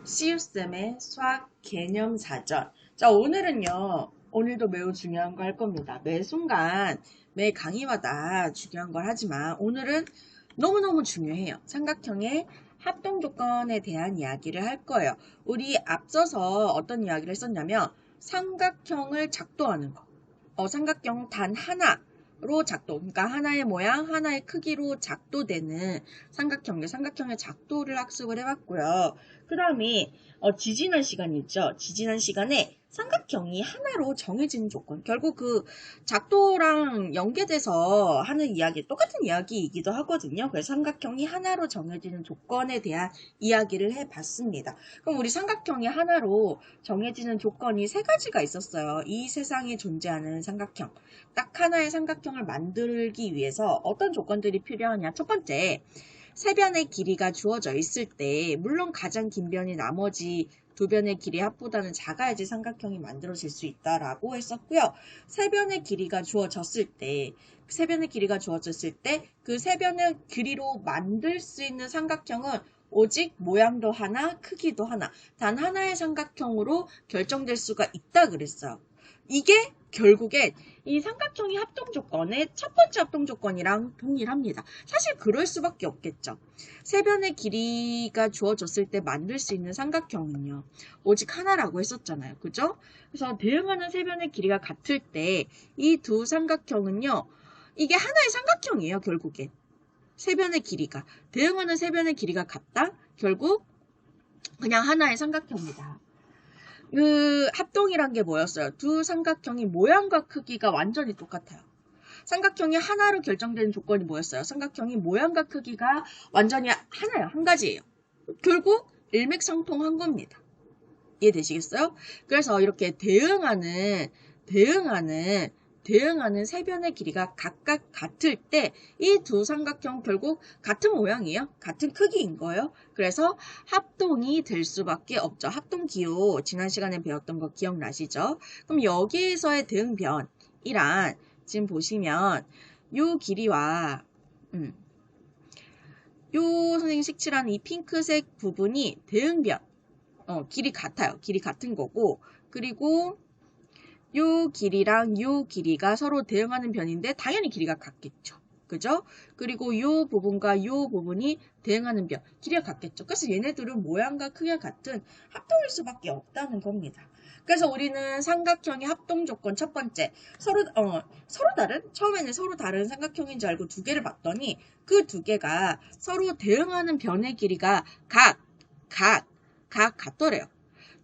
시우쌤의 수학 개념 사전. 자, 오늘도 매우 중요한 거 할 겁니다. 매 순간, 매 강의마다 중요한 걸 하지만, 오늘은 너무너무 중요해요. 삼각형의 합동 조건에 대한 이야기를 할 거예요. 우리 앞서서 어떤 이야기를 했었냐면, 삼각형을 작도하는 거. 삼각형 단 하나로 작도, 그러니까 하나의 모양, 하나의 크기로 작도되는 삼각형의 작도를 학습을 해봤고요. 그 다음에 지지난 시간 있죠. 지지난 시간에 삼각형이 하나로 정해지는 조건, 결국 그 작도랑 연계돼서 하는 이야기, 똑같은 이야기이기도 하거든요. 그래서 삼각형이 하나로 정해지는 조건에 대한 이야기를 해봤습니다. 그럼 우리 삼각형이 하나로 정해지는 조건이 세 가지가 있었어요. 이 세상에 존재하는 삼각형, 딱 하나의 삼각형을 만들기 위해서 어떤 조건들이 필요하냐. 첫 번째, 세 변의 길이가 주어져 있을 때, 물론 가장 긴 변이 나머지 두 변의 길이 합보다는 작아야지 삼각형이 만들어질 수 있다라고 했었고요. 세 변의 길이가 주어졌을 때, 그 세 변의 길이로 만들 수 있는 삼각형은 오직 모양도 하나, 크기도 하나, 단 하나의 삼각형으로 결정될 수가 있다 그랬어요. 이게 결국엔 이 삼각형의 합동 조건의 첫 번째 합동 조건이랑 동일합니다. 사실 그럴 수밖에 없겠죠. 세 변의 길이가 주어졌을 때 만들 수 있는 삼각형은요, 오직 하나라고 했었잖아요. 그죠? 그래서 대응하는 세 변의 길이가 같을 때 이 두 삼각형은요, 이게 하나의 삼각형이에요. 결국엔 대응하는 세 변의 길이가 같다? 결국 그냥 하나의 삼각형이다. 그 합동이란 게 뭐였어요? 두 삼각형이 모양과 크기가 완전히 똑같아요. 삼각형이 하나로 결정되는 조건이 뭐였어요? 삼각형이 모양과 크기가 완전히 하나예요. 한 가지예요. 결국 일맥상통한 겁니다. 이해되시겠어요? 그래서 이렇게 대응하는 세 변의 길이가 각각 같을 때 이 두 삼각형 결국 같은 모양이에요. 같은 크기인 거예요. 그래서 합동이 될 수밖에 없죠. 합동기호 지난 시간에 배웠던 거 기억나시죠? 그럼 여기에서의 대응변이란 지금 보시면 요 길이와 요 선생님 색칠한 이 핑크색 부분이 대응변, 길이 같아요. 길이 같은 거고, 그리고 요 길이랑 요 길이가 서로 대응하는 변인데 당연히 길이가 같겠죠. 그죠? 그리고 요 부분과 요 부분이 대응하는 변, 길이가 같겠죠. 그래서 얘네들은 모양과 크기가 같은 합동일 수밖에 없다는 겁니다. 그래서 우리는 삼각형의 합동 조건 첫 번째, 처음에는 서로 다른 삼각형인 줄 알고 두 개를 봤더니 그 두 개가 서로 대응하는 변의 길이가 같더래요.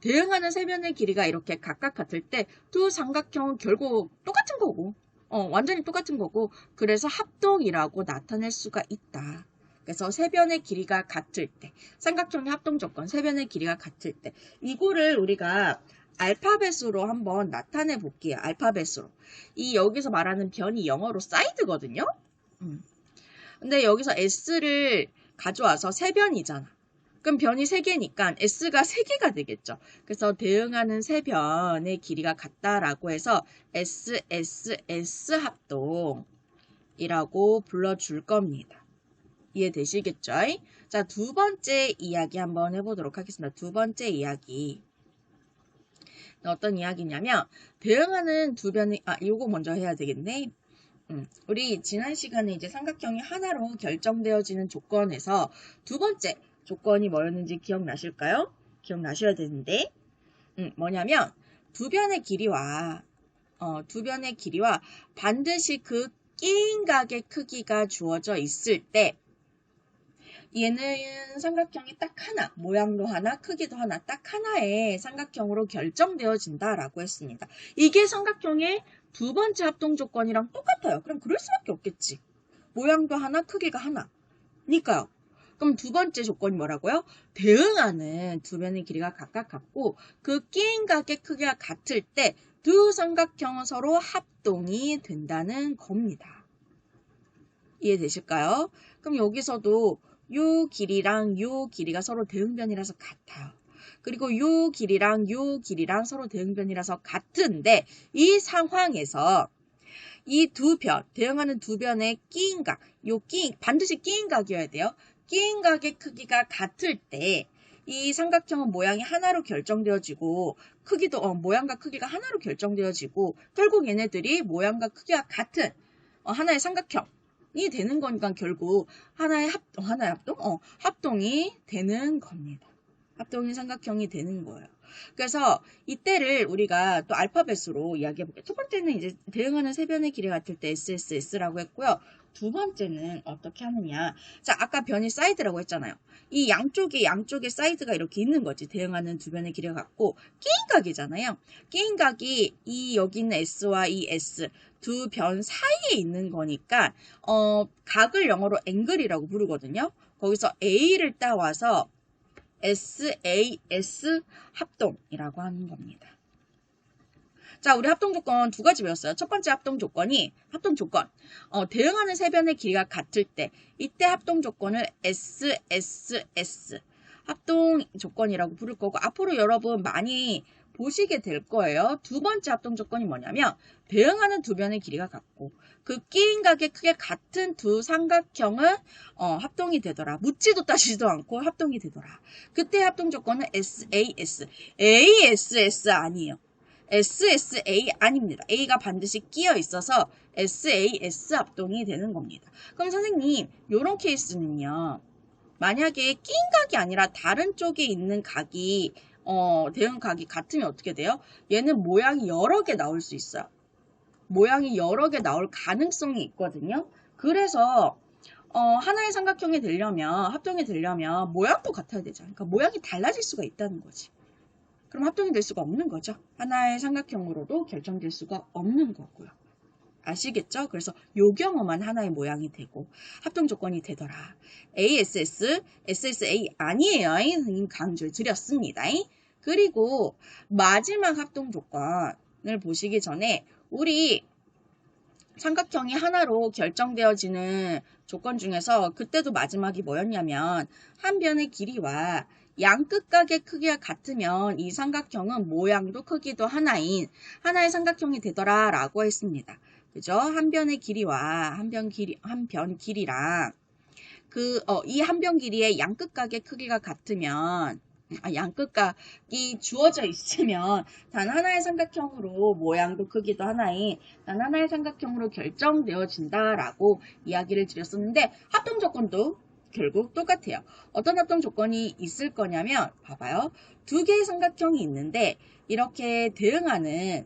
대응하는 세 변의 길이가 이렇게 각각 같을 때 두 삼각형은 결국 똑같은 거고, 완전히 똑같은 거고, 그래서 합동이라고 나타낼 수가 있다. 그래서 세 변의 길이가 같을 때, 삼각형의 합동 조건, 세 변의 길이가 같을 때, 이거를 우리가 알파벳으로 한번 나타내 볼게요. 알파벳으로. 이 여기서 말하는 변이 영어로 사이드거든요. 근데 여기서 S를 가져와서 세 변이잖아. 그럼 변이 3개니까 S가 3개가 되겠죠. 그래서 대응하는 세 변의 길이가 같다라고 해서 SSS 합동이라고 불러줄 겁니다. 이해되시겠죠? 자, 두 번째 이야기 한번 해보도록 하겠습니다. 두 번째 이야기. 어떤 이야기냐면, 대응하는 두 변의, 요거 먼저 해야 되겠네. 우리 지난 시간에 이제 삼각형이 하나로 결정되어지는 조건에서 두 번째 조건이 뭐였는지 기억나실까요? 기억나셔야 되는데, 뭐냐면, 두 변의 길이와 반드시 그 끼인 각의 크기가 주어져 있을 때, 얘는 삼각형이 딱 하나, 모양도 하나, 크기도 하나, 딱 하나의 삼각형으로 결정되어진다라고 했습니다. 이게 삼각형의 두 번째 합동 조건이랑 똑같아요. 그럼 그럴 수밖에 없겠지. 모양도 하나, 크기가 하나니까요. 그럼 두 번째 조건이 뭐라고요? 대응하는 두 변의 길이가 각각 같고 그 끼인 각의 크기가 같을 때 두 삼각형은 서로 합동이 된다는 겁니다. 이해되실까요? 그럼 여기서도 요 길이랑 요 길이가 서로 대응변이라서 같아요. 그리고 요 길이랑 요 길이랑 서로 대응변이라서 같은데 이 상황에서 이 두 변, 대응하는 두 변의 끼인각, 반드시 끼인각이어야 돼요. 끼인각의 크기가 같을 때 이 삼각형은 모양이 하나로 결정되어지고 크기도 모양과 크기가 하나로 결정되어지고 결국 얘네들이 모양과 크기가 같은 하나의 삼각형이 되는 거니까 결국 하나의 합동이 되는 겁니다. 합동인 삼각형이 되는 거예요. 그래서 이때를 우리가 또 알파벳으로 이야기해 볼게요. 첫 번째는 이제 대응하는 세 변의 길이 같을 때 SSS라고 했고요. 두 번째는 어떻게 하느냐. 자, 아까 변이 사이드라고 했잖아요. 이 양쪽에 사이드가 이렇게 있는 거지. 대응하는 두 변의 길이가 같고 끼인각이잖아요. 끼인각이 이 여기 있는 S와 이 S 두 변 사이에 있는 거니까 각을 영어로 앵글이라고 부르거든요. 거기서 A를 따와서 SAS 합동이라고 하는 겁니다. 자, 우리 합동 조건 두 가지 배웠어요. 첫 번째 합동 조건, 대응하는 세 변의 길이가 같을 때, 이때 합동 조건을 SSS 합동 조건이라고 부를 거고, 앞으로 여러분 많이 보시게 될 거예요. 두 번째 합동 조건이 뭐냐면, 대응하는 두 변의 길이가 같고, 그 끼인 각의 크게 같은 두 삼각형은 합동이 되더라. 묻지도 따지지도 않고 합동이 되더라. 그때 합동 조건은 SAS. ASS 아니에요. SSA 아닙니다. A가 반드시 끼어 있어서 SAS 합동이 되는 겁니다. 그럼 선생님, 요런 케이스는요. 만약에 끼인 각이 아니라 다른 쪽에 있는 각이 대응 각이 같으면 어떻게 돼요? 얘는 모양이 여러 개 나올 수 있어요. 모양이 여러 개 나올 가능성이 있거든요. 그래서 하나의 삼각형이 되려면, 합동이 되려면 모양도 같아야 되잖아요. 그러니까 모양이 달라질 수가 있다는 거지. 그럼 합동이 될 수가 없는 거죠. 하나의 삼각형으로도 결정될 수가 없는 거고요. 아시겠죠? 그래서 요 경우만 하나의 모양이 되고 합동 조건이 되더라. ASS, SSA 아니에요. 선생님 강조를 드렸습니다. 그리고 마지막 합동 조건을 보시기 전에 우리 삼각형이 하나로 결정되어지는 조건 중에서 그때도 마지막이 뭐였냐면 한 변의 길이와 양 끝각의 크기가 같으면 이 삼각형은 모양도 크기도 하나인 하나의 삼각형이 되더라 라고 했습니다. 그죠? 한 변의 길이와 한 변 길이랑 이 한 변 길이의 양 끝각의 크기가 같으면 양 끝각이 주어져 있으면 단 하나의 삼각형으로 모양도 크기도 하나인 단 하나의 삼각형으로 결정되어진다라고 이야기를 드렸었는데 합동 조건도 결국 똑같아요. 어떤 합동 조건이 있을 거냐면 봐봐요. 두 개의 삼각형이 있는데 이렇게 대응하는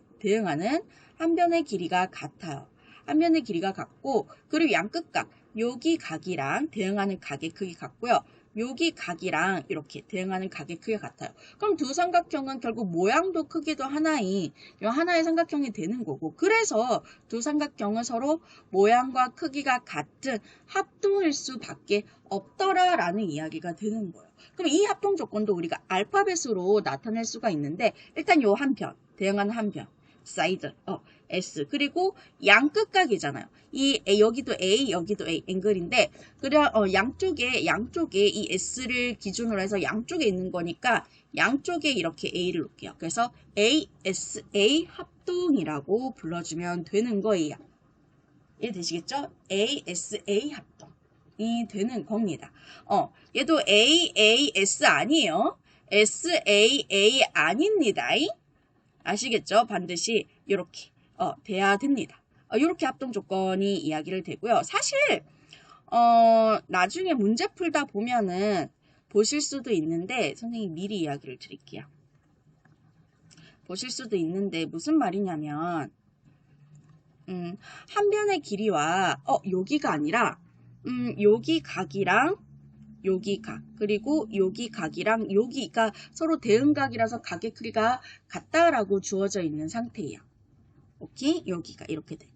한 변의 길이가 같아요. 한 변의 길이가 같고 그리고 양 끝각 여기 각이랑 대응하는 각의 크기 같고요. 여기 각이랑 이렇게 대응하는 각의 크기가 같아요. 그럼 두 삼각형은 결국 모양도 크기도 하나인 하나의 삼각형이 되는 거고 그래서 두 삼각형은 서로 모양과 크기가 같은 합동일 수밖에 없더라라는 이야기가 되는 거예요. 그럼 이 합동 조건도 우리가 알파벳으로 나타낼 수가 있는데 일단 요 한 편, 대응하는 한 편, 사이드, S 그리고 양 끝각이잖아요. 이 여기도 A, 여기도 A 앵글인데 그래 양쪽에 이 S를 기준으로 해서 양쪽에 있는 거니까 양쪽에 이렇게 A를 놓을게요. 그래서 ASA 합동이라고 불러주면 되는 거예요. 이해되시겠죠? ASA 합동이 되는 겁니다. 얘도 AAS 아니에요. SAA 아닙니다. 아시겠죠? 반드시 이렇게 돼야 됩니다. 이렇게 합동 조건이 이야기를 되고요. 사실 나중에 문제 풀다 보면은 보실 수도 있는데 선생님 미리 이야기를 드릴게요. 보실 수도 있는데 무슨 말이냐면 한 변의 길이와 여기가 아니라 여기 각이랑 여기 각 그리고 여기 각이랑 여기가 서로 대응각이라서 각의 크기가 같다라고 주어져 있는 상태예요. 오케이? 여기가 이렇게 되고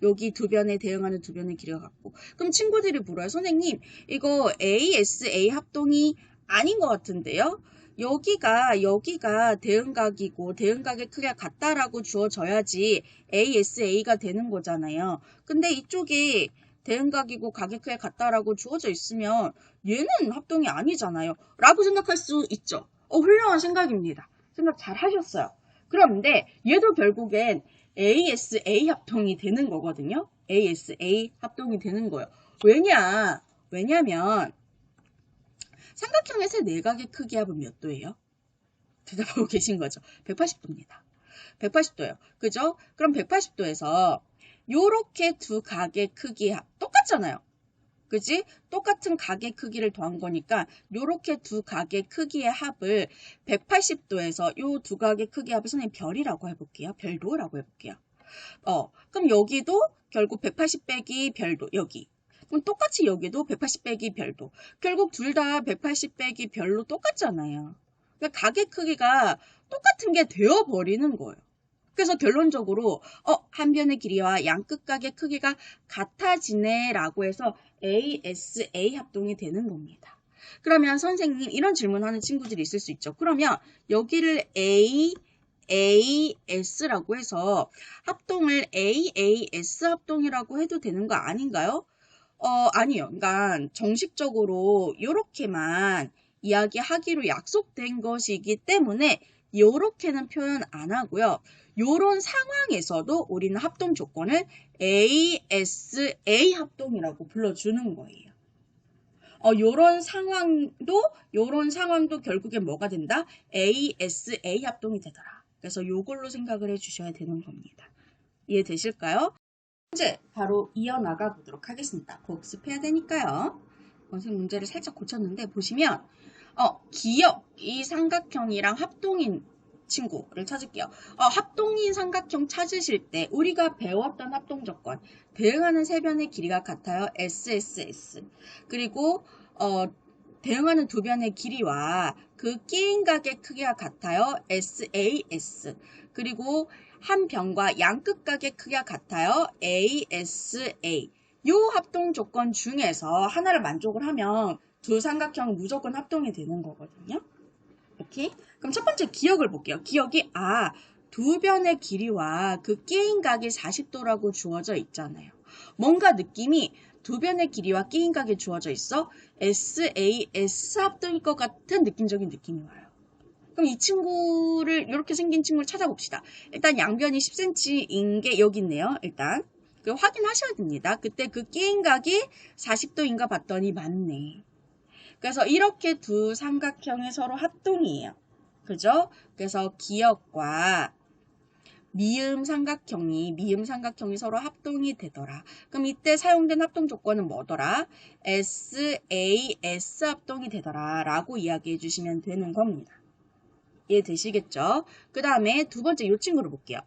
여기 두 변에 대응하는 두 변의 길이가 같고 그럼 친구들이 물어요. 선생님 이거 ASA 합동이 아닌 것 같은데요? 여기가 대응각이고 대응각의 크기가 같다라고 주어져야지 ASA가 되는 거잖아요. 근데 이쪽이 대응각이고 각의 크기가 같다라고 주어져 있으면 얘는 합동이 아니잖아요. 라고 생각할 수 있죠. 훌륭한 생각입니다. 생각 잘 하셨어요. 그런데 얘도 결국엔 ASA 합동이 되는 거거든요. ASA 합동이 되는 거예요. 왜냐면 삼각형의 세 내각의 크기 합은 몇 도예요? 대답하고 계신 거죠. 180도입니다. 180도예요. 그죠? 그럼 180도에서 요렇게 두 각의 크기 합 똑같잖아요. 그지? 똑같은 각의 크기를 더한 거니까 요렇게 두 각의 크기의 합을 180도에서 요 두 각의 크기의 합을 선생님 별이라고 해볼게요. 별도라고 해볼게요. 그럼 여기도 결국 180 빼기 별도 여기. 그럼 똑같이 여기도 180 빼기 별도. 결국 둘 다 180 빼기 별로 똑같잖아요. 그러니까 각의 크기가 똑같은 게 되어버리는 거예요. 그래서 결론적으로 한 변의 길이와 양끝각의 크기가 같아지네 라고 해서 ASA 합동이 되는 겁니다. 그러면 선생님 이런 질문하는 친구들이 있을 수 있죠. 그러면 여기를 AS라고 해서 합동을 AAS 합동이라고 해도 되는 거 아닌가요? 아니요. 그러니까 정식적으로 이렇게만 이야기하기로 약속된 것이기 때문에 이렇게는 표현 안 하고요. 이런 상황에서도 우리는 합동 조건을 ASA 합동이라고 불러주는 거예요. 요런 상황도 결국엔 뭐가 된다? ASA 합동이 되더라. 그래서 요걸로 생각을 해주셔야 되는 겁니다. 이해되실까요? 이제 바로 이어나가 보도록 하겠습니다. 복습해야 되니까요. 선생님 문제를 살짝 고쳤는데 보시면 기역, 이 삼각형이랑 합동인 친구를 찾을게요. 합동인 삼각형 찾으실 때 우리가 배웠던 합동 조건 대응하는 세 변의 길이가 같아요. SSS. 그리고 대응하는 두 변의 길이와 그 끼인 각의 크기가 같아요. SAS. 그리고 한 변과 양끝각의 크기가 같아요. ASA. 요 합동 조건 중에서 하나를 만족을 하면 두 삼각형은 무조건 합동이 되는 거거든요. 오케이? 그럼 첫 번째 기역을 볼게요. 기역이 두 변의 길이와 그 끼인 각이 40도라고 주어져 있잖아요. 뭔가 느낌이 두 변의 길이와 끼인 각이 주어져 있어 SAS 합동일 것 같은 느낌적인 느낌이 와요. 그럼 이 친구를 이렇게 생긴 친구를 찾아봅시다. 일단 양변이 10cm인 게 여기 있네요. 일단 확인하셔야 됩니다. 그때 그 끼인 각이 40도인가 봤더니 맞네. 그래서 이렇게 두 삼각형이 서로 합동이에요. 그죠? 그래서 기역과 미음 삼각형이 서로 합동이 되더라. 그럼 이때 사용된 합동 조건은 뭐더라? SAS 합동이 되더라 라고 이야기해 주시면 되는 겁니다. 이해되시겠죠? 그 다음에 두 번째 이 친구를 볼게요.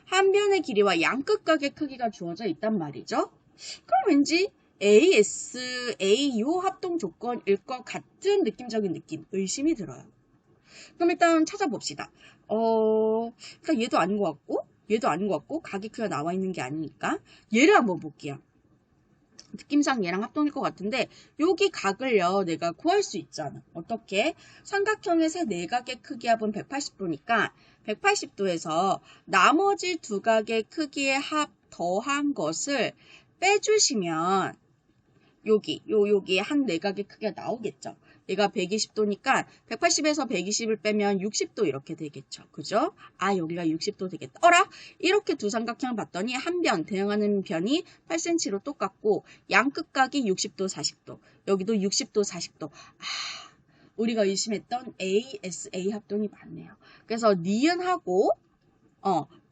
한 변의 길이와 양끝각의 크기가 주어져 있단 말이죠. 그럼 왠지 ASA 요 합동 조건일 것 같은 느낌적인 느낌, 의심이 들어요. 그럼 일단 찾아봅시다. 그러니까 얘도 아닌 것 같고, 각의 크기가 나와 있는 게 아니니까. 얘를 한번 볼게요. 느낌상 얘랑 합동일 것 같은데, 여기 각을요, 내가 구할 수 있잖아. 어떻게? 삼각형의 세 내각의 크기 합은 180도니까, 180도에서 나머지 두 각의 크기의 합 더한 것을 빼주시면, 여기 한 내각의 크기가 나오겠죠. 얘가 120도니까 180에서 120을 빼면 60도 이렇게 되겠죠. 그죠? 여기가 60도 되겠다. 이렇게 두 삼각형을 봤더니 한 변, 대응하는 변이 8cm로 똑같고 양끝각이 60도, 40도. 여기도 60도, 40도. 우리가 의심했던 ASA 합동이 맞네요. 그래서 니은하고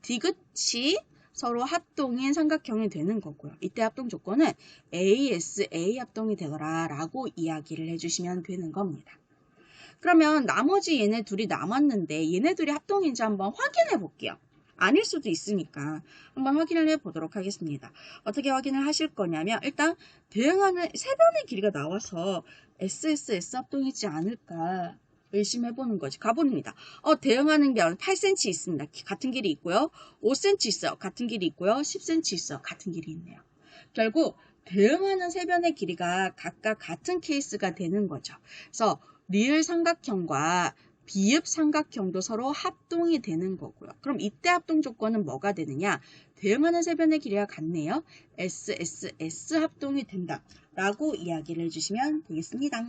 디귿이 서로 합동인 삼각형이 되는 거고요. 이때 합동 조건은 ASA 합동이 되더라 라고 이야기를 해주시면 되는 겁니다. 그러면 나머지 얘네 둘이 남았는데 얘네 둘이 합동인지 한번 확인해 볼게요. 아닐 수도 있으니까 한번 확인을 해보도록 하겠습니다. 어떻게 확인을 하실 거냐면 일단 대응하는 세 변의 길이가 나와서 SSS 합동이지 않을까 의심해보는 거지. 가봅니다. 대응하는 변 8cm 있습니다. 같은 길이 있고요. 5cm 있어요. 같은 길이 있고요. 10cm 있어요. 같은 길이 있네요. 결국 대응하는 세 변의 길이가 각각 같은 케이스가 되는 거죠. 그래서 리을 삼각형과 비읍 삼각형도 서로 합동이 되는 거고요. 그럼 이때 합동 조건은 뭐가 되느냐? 대응하는 세 변의 길이가 같네요. SSS 합동이 된다. 라고 이야기를 해주시면 되겠습니다.